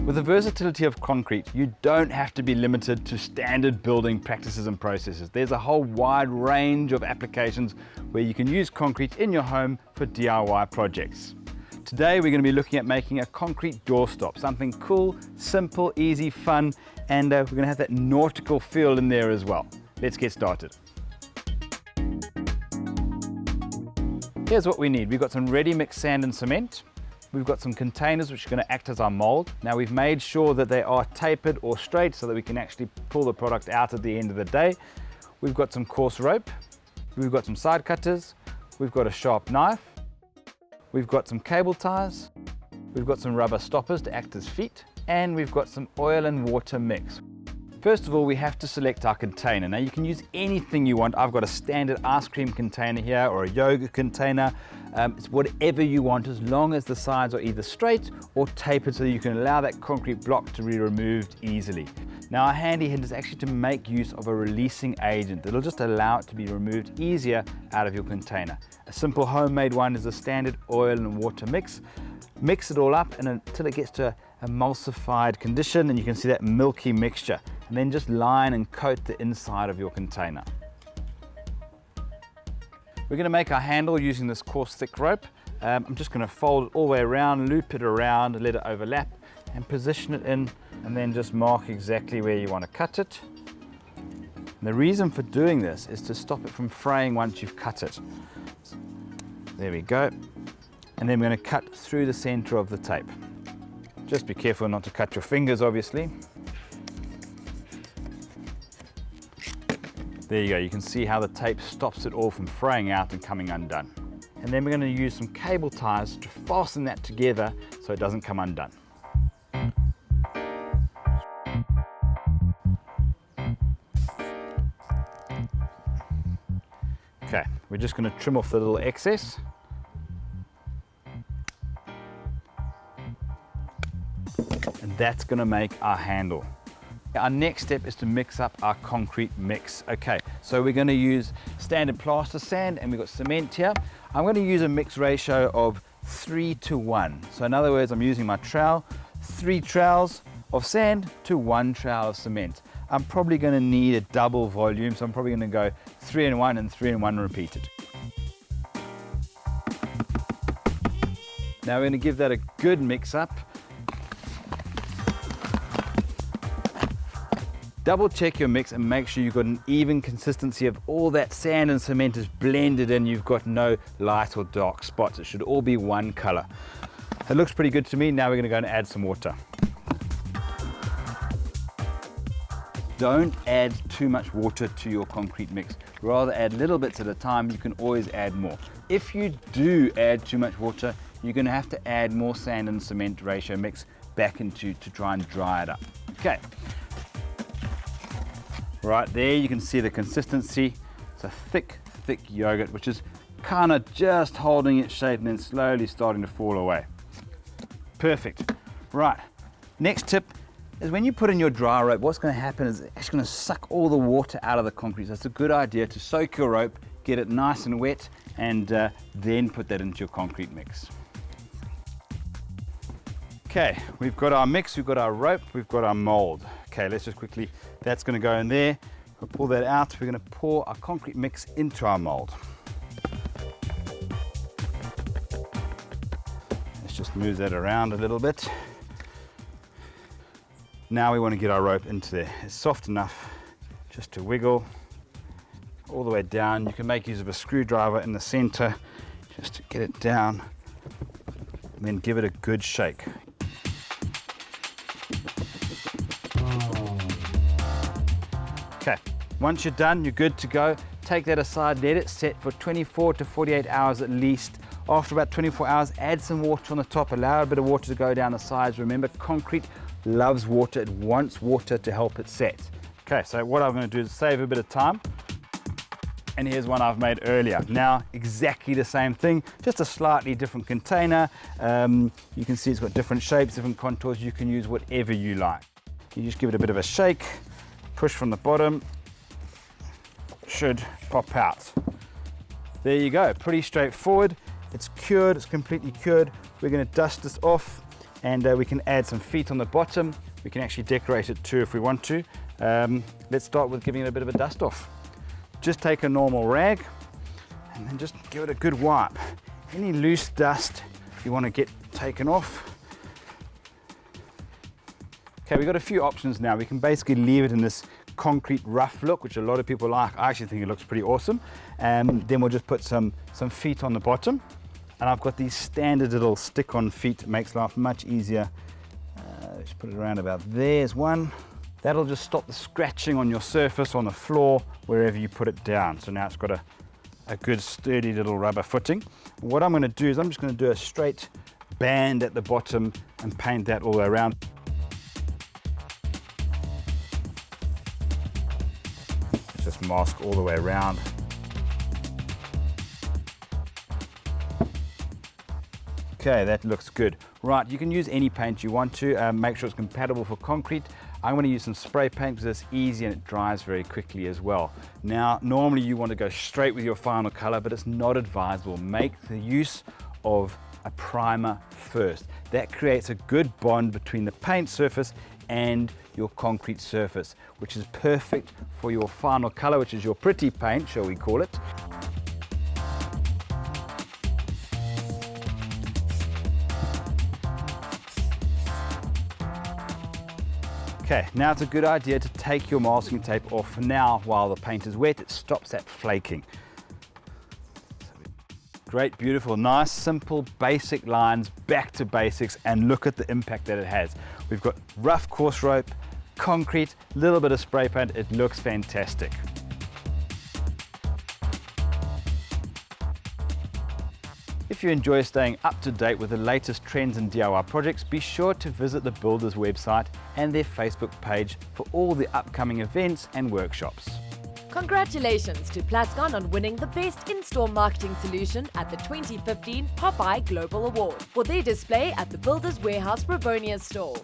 With the versatility of concrete, you don't have to be limited to standard building practices and processes. There's a whole wide range of applications where you can use concrete in your home for DIY projects. Today we're going to be looking at making a concrete doorstop, something cool, simple, easy, fun, and we're going to have that nautical feel in there as well. Let's get started. Here's what we need. We've got some ready mixed sand and cement. We've got some containers which are going to act as our mold. Now we've made sure that they are tapered or straight so that we can actually pull the product out at the end of the day. We've got some coarse rope. We've got some side cutters. We've got a sharp knife. We've got some cable ties. We've got some rubber stoppers to act as feet. And we've got some oil and water mix. First of all, we have to select our container. Now you can use anything you want. I've got a standard ice cream container here or a yogurt container. It's whatever you want, as long as the sides are either straight or tapered so that you can allow that concrete block to be removed easily. Now our handy hint is actually to make use of a releasing agent. It'll just allow it to be removed easier out of your container. A simple homemade one is a standard oil and water mix. Mix it all up and until it gets to emulsified condition, and you can see that milky mixture, and then just line and coat the inside of your container. We're going to make our handle using this coarse thick rope. I'm just going to fold it all the way around, loop it around, let it overlap and position it in, and then just mark exactly where you want to cut it. And the reason for doing this is to stop it from fraying once you've cut it. There we go. And then we're going to cut through the center of the tape. Just be careful not to cut your fingers, obviously. There you go, you can see how the tape stops it all from fraying out and coming undone. And then we're going to use some cable ties to fasten that together so it doesn't come undone. Okay, we're just going to trim off the little excess. And that's going to make our handle. Our next step is to mix up our concrete mix. Okay, so we're going to use standard plaster sand and we've got cement here. I'm going to use a mix ratio of 3:1. So in other words, I'm using my trowel, 3 trowels of sand to 1 trowel of cement. I'm probably going to need a double volume, so I'm probably going to go 3 in 1 and 3 in 1 repeated. Now we're going to give that a good mix up. Double check your mix and make sure you've got an even consistency of all that sand and cement is blended in. You've got no light or dark spots. It should all be one color. It looks pretty good to me. Now we're going to go and add some water. Don't add too much water to your concrete mix. Rather add little bits at a time. You can always add more. If you do add too much water, you're going to have to add more sand and cement ratio mix back into to try and dry it up. Okay. Right there, you can see the consistency. It's a thick yogurt, which is kind of just holding its shape and then slowly starting to fall away. Perfect. Right, next tip is when you put in your dry rope, what's going to happen is it's going to suck all the water out of the concrete. So it's a good idea to soak your rope, get it nice and wet, and then put that into your concrete mix. Okay, we've got our mix, we've got our rope, we've got our mold. Okay, let's just quickly, that's going to go in there. We'll pull that out. We're going to pour our concrete mix into our mold. Let's just move that around a little bit. Now we want to get our rope into there. It's soft enough just to wiggle all the way down. You can make use of a screwdriver in the center just to get it down and then give it a good shake. Okay, once you're done, you're good to go. Take that aside, let it set for 24 to 48 hours at least. After about 24 hours, add some water on the top, allow a bit of water to go down the sides. Remember, concrete loves water, it wants water to help it set. Okay, so what I'm going to do is save a bit of time. And here's one I've made earlier. Now, exactly the same thing, just a slightly different container. You can see it's got different shapes, different contours. You can use whatever you like. You just give it a bit of a shake. Push from the bottom, should pop out. There you go, pretty straightforward. It's cured, it's completely cured. We're going to dust this off and we can add some feet on the bottom. We can actually decorate it too if we want to. Let's start with giving it a bit of a dust off. Just take a normal rag and then just give it a good wipe. Any loose dust you want to get taken off. Okay, we've got a few options now. We can basically leave it in this concrete rough look, which a lot of people like. I actually think it looks pretty awesome. Then we'll just put some feet on the bottom. And I've got these standard little stick-on feet. It makes life much easier. Let's put it around about there's one. That'll just stop the scratching on your surface, on the floor, wherever you put it down. So now it's got a good sturdy little rubber footing. What I'm going to do is I'm just going to do a straight band at the bottom and paint that all the way around. Just mask all the way around. Okay, that looks good. Right, you can use any paint you want to. Make sure it's compatible for concrete. I'm going to use some spray paint because it's easy and it dries very quickly as well. Now, normally you want to go straight with your final color, but it's not advisable. Make the use of a primer first. That creates a good bond between the paint surface and your concrete surface, which is perfect for your final color, which is your pretty paint, shall we call it. Okay, now it's a good idea to take your masking tape off now while the paint is wet. It stops that flaking. Great, beautiful, nice, simple, basic lines, back to basics, and look at the impact that it has. We've got rough coarse rope, concrete, little bit of spray paint. It looks fantastic. If you enjoy staying up to date with the latest trends and DIY projects, be sure to visit the Builders website and their Facebook page for all the upcoming events and workshops. Congratulations to Plascon on winning the Best In-Store Marketing Solution at the 2015 Popeye Global Award for their display at the Builders Warehouse Rivonia store.